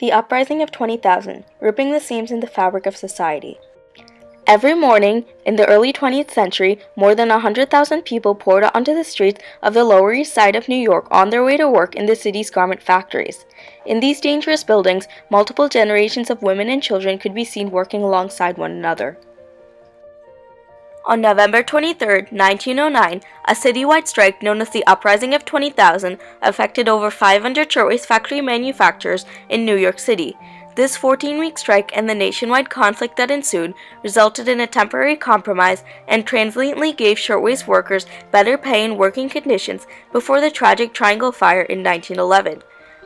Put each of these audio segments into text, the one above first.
The Uprising of 20,000, ripping the seams in the fabric of society. Every morning, in the early 20th century, more than 100,000 people poured onto the streets of the Lower East Side of New York on their way to work in the city's garment factories. In these dangerous buildings, multiple generations of women and children could be seen working alongside one another. On November 23, 1909, a citywide strike known as the Uprising of 20,000 affected over 500 shirtwaist factory manufacturers in New York City. This 14-week strike and the nationwide conflict that ensued resulted in a temporary compromise and transiently gave shirtwaist workers better pay and working conditions before the tragic Triangle Fire in 1911.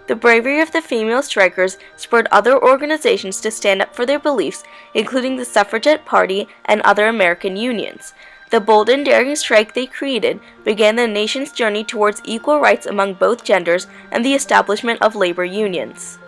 The bravery of the female strikers spurred other organizations to stand up for their beliefs, including the Suffragette Party and other American unions. The bold and daring strike they created began the nation's journey towards equal rights among both genders and the establishment of labor unions.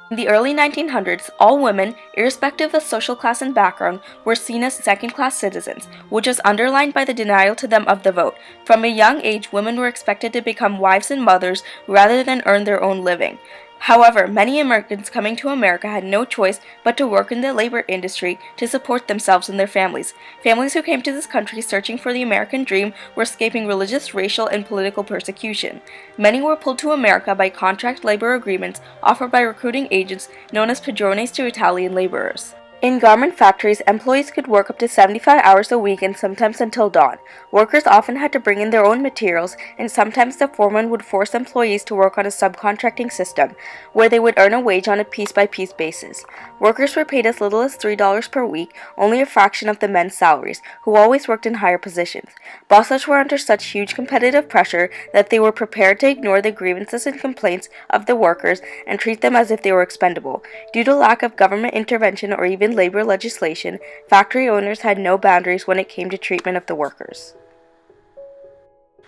In the early 1900s, all women, irrespective of social class and background, were seen as second-class citizens, which was underlined by the denial to them of the vote. From a young age, women were expected to become wives and mothers rather than earn their own living. However, many immigrants coming to America had no choice but to work in the labor industry to support themselves and their families. Families who came to this country searching for the American dream were escaping religious, racial, and political persecution. Many were pulled to America by contract labor agreements offered by recruiting agents known as padrones to Italian laborers. In garment factories, employees could work up to 75 hours a week and sometimes until dawn. Workers often had to bring in their own materials, and sometimes the foreman would force employees to work on a subcontracting system, where they would earn a wage on a piece-by-piece basis. Workers were paid as little as $3 per week, only a fraction of the men's salaries, who always worked in higher positions. Bosses were under such huge competitive pressure that they were prepared to ignore the grievances and complaints of the workers and treat them as if they were expendable. Due to lack of government intervention or even labor legislation, factory owners had no boundaries when it came to treatment of the workers.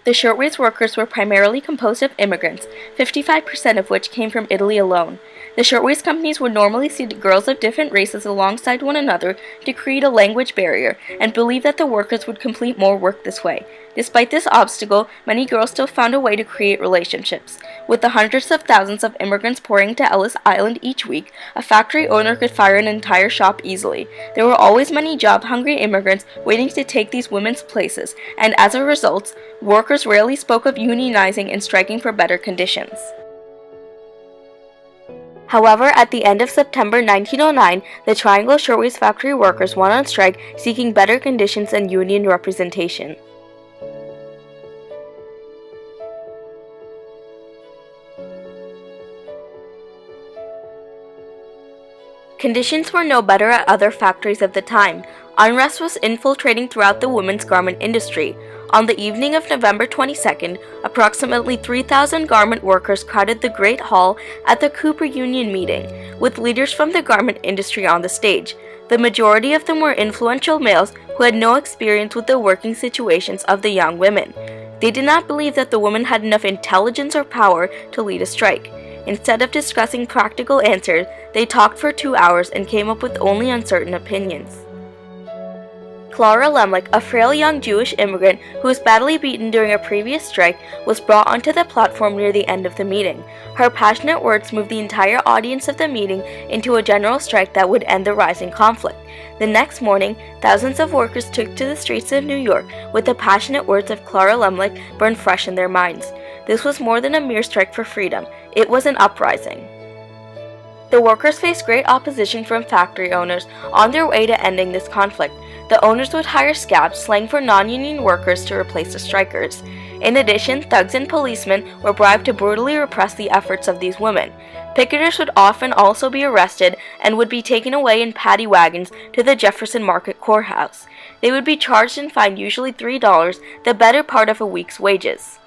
The shirtwaist workers were primarily composed of immigrants, 55% of which came from Italy alone. The shirtwaist companies would normally seat girls of different races alongside one another to create a language barrier and believe that the workers would complete more work this way. Despite this obstacle, many girls still found a way to create relationships. With the hundreds of thousands of immigrants pouring to Ellis Island each week, a factory owner could fire an entire shop easily. There were always many job-hungry immigrants waiting to take these women's places, and as a result, workers rarely spoke of unionizing and striking for better conditions. However, at the end of September 1909, the Triangle Shirtwaist Factory workers went on strike seeking better conditions and union representation. Conditions were no better at other factories of the time. Unrest was infiltrating throughout the women's garment industry. On the evening of November 22nd, approximately 3,000 garment workers crowded the Great Hall at the Cooper Union meeting, with leaders from the garment industry on the stage. The majority of them were influential males who had no experience with the working situations of the young women. They did not believe that the women had enough intelligence or power to lead a strike. Instead of discussing practical answers, they talked for 2 hours and came up with only uncertain opinions. Clara Lemlich, a frail young Jewish immigrant who was badly beaten during a previous strike, was brought onto the platform near the end of the meeting. Her passionate words moved the entire audience of the meeting into a general strike that would end the rising conflict. The next morning, thousands of workers took to the streets of New York with the passionate words of Clara Lemlich burned fresh in their minds. This was more than a mere strike for freedom. It was an uprising. The workers faced great opposition from factory owners on their way to ending this conflict. The owners would hire scabs, slang for non-union workers, to replace the strikers. In addition, thugs and policemen were bribed to brutally repress the efforts of these women. Picketers would often also be arrested and would be taken away in paddy wagons to the Jefferson Market courthouse. They would be charged and fined usually $3, the better part of a week's wages.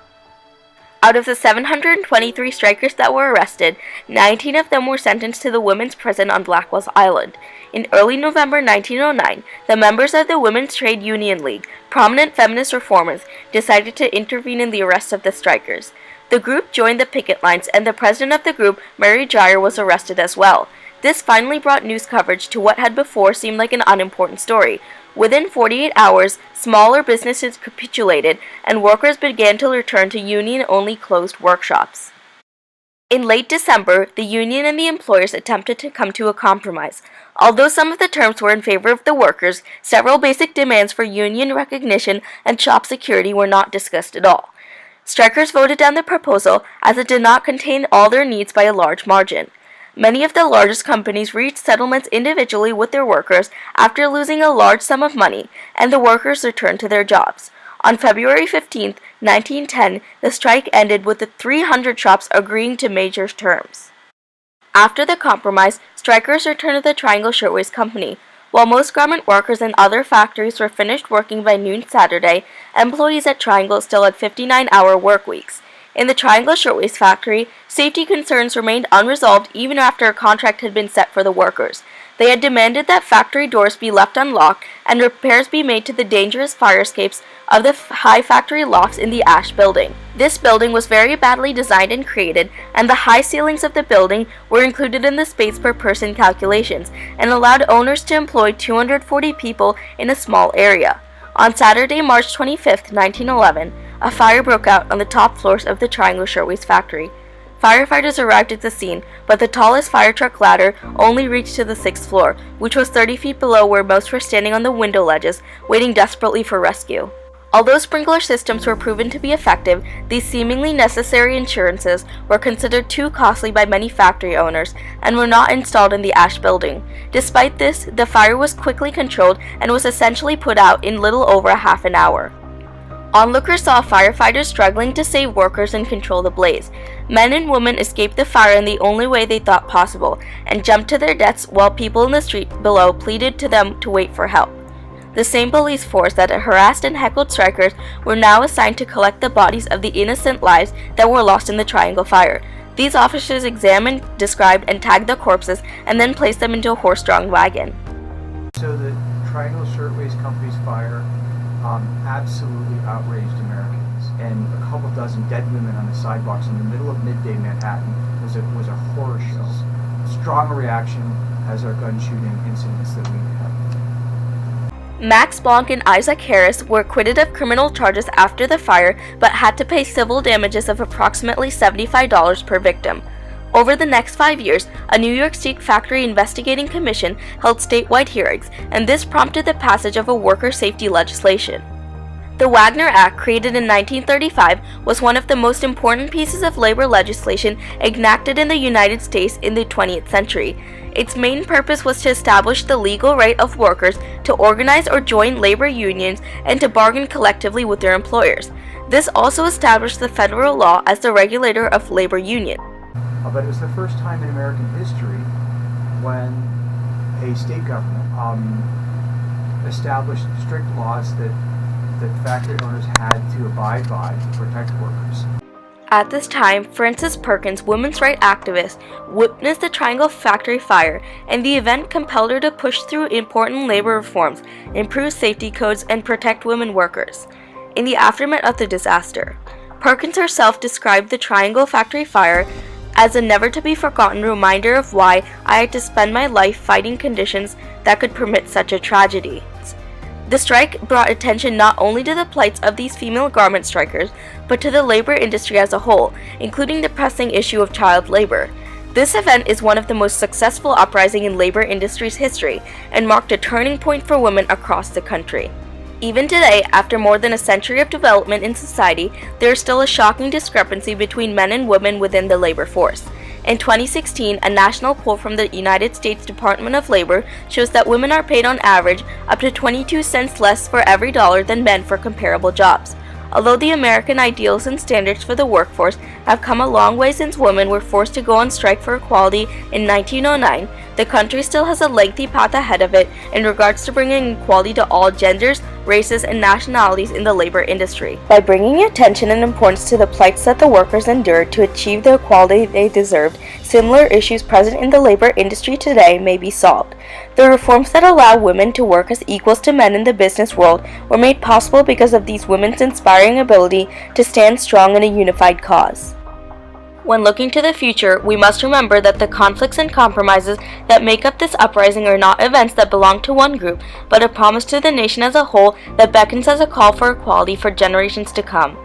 Out of the 723 strikers that were arrested, 19 of them were sentenced to the women's prison on Blackwell's Island. In early November 1909, the members of the Women's Trade Union League, prominent feminist reformers, decided to intervene in the arrest of the strikers. The group joined the picket lines, and the president of the group, Mary Dreyer, was arrested as well. This finally brought news coverage to what had before seemed like an unimportant story. Within 48 hours, smaller businesses capitulated, and workers began to return to union-only closed workshops. In late December, the union and the employers attempted to come to a compromise. Although some of the terms were in favor of the workers, several basic demands for union recognition and job security were not discussed at all. Strikers voted down the proposal as it did not contain all their needs by a large margin. Many of the largest companies reached settlements individually with their workers after losing a large sum of money, and the workers returned to their jobs. On February 15, 1910, the strike ended with the 300 shops agreeing to major terms. After the compromise, strikers returned to the Triangle Shirtwaist Company. While most garment workers and other factories were finished working by noon Saturday, employees at Triangle still had 59-hour work weeks. In the Triangle Shirtwaist factory, safety concerns remained unresolved even after a contract had been set for the workers. They had demanded that factory doors be left unlocked and repairs be made to the dangerous fire escapes of the high factory lofts in the Ash building. This building was very badly designed and created, and the high ceilings of the building were included in the space per person calculations and allowed owners to employ 240 people in a small area. On Saturday, March 25, 1911, a fire broke out on the top floors of the Triangle Shirtwaist factory. Firefighters arrived at the scene, but the tallest fire truck ladder only reached to the 6th floor, which was 30 feet below where most were standing on the window ledges, waiting desperately for rescue. Although sprinkler systems were proven to be effective, these seemingly necessary insurances were considered too costly by many factory owners and were not installed in the Ash building. Despite this, the fire was quickly controlled and was essentially put out in little over a half an hour. Onlookers saw firefighters struggling to save workers and control the blaze. Men and women escaped the fire in the only way they thought possible and jumped to their deaths while people in the street below pleaded to them to wait for help. The same police force that had harassed and heckled strikers were now assigned to collect the bodies of the innocent lives that were lost in the Triangle Fire. These officers examined, described, and tagged the corpses and then placed them into a horse-drawn wagon. So the Triangle Shirtwaist Company's fire absolutely outraged Americans, and a couple dozen dead women on the sidewalks in the middle of midday Manhattan was a horror show. Strong reaction as our gun shooting incidents that we had. Max Blanc and Isaac Harris were acquitted of criminal charges after the fire, but had to pay civil damages of approximately $75 per victim. Over the next 5 years, a New York State Factory Investigating Commission held statewide hearings, and this prompted the passage of a worker safety legislation. The Wagner Act, created in 1935, was one of the most important pieces of labor legislation enacted in the United States in the 20th century. Its main purpose was to establish the legal right of workers to organize or join labor unions and to bargain collectively with their employers. This also established the federal law as the regulator of labor unions. But it was the first time in American history when a state government established strict laws that factory owners had to abide by to protect workers. At this time, Frances Perkins, women's rights activist, witnessed the Triangle factory fire, and the event compelled her to push through important labor reforms, improve safety codes, and protect women workers. In the aftermath of the disaster, Perkins herself described the Triangle factory fire as a never-to-be-forgotten reminder of why I had to spend my life fighting conditions that could permit such a tragedy. The strike brought attention not only to the plights of these female garment strikers, but to the labor industry as a whole, including the pressing issue of child labor. This event is one of the most successful uprisings in labor industry's history and marked a turning point for women across the country. Even today, after more than a century of development in society, there is still a shocking discrepancy between men and women within the labor force. In 2016, a national poll from the United States Department of Labor shows that women are paid on average up to 22 cents less for every dollar than men for comparable jobs. Although the American ideals and standards for the workforce have come a long way since women were forced to go on strike for equality in 1909, the country still has a lengthy path ahead of it in regards to bringing equality to all genders, races, and nationalities in the labor industry. By bringing attention and importance to the plights that the workers endured to achieve the equality they deserved, similar issues present in the labor industry today may be solved. The reforms that allow women to work as equals to men in the business world were made possible because of these women's inspiring ability to stand strong in a unified cause. When looking to the future, we must remember that the conflicts and compromises that make up this uprising are not events that belong to one group, but a promise to the nation as a whole that beckons as a call for equality for generations to come.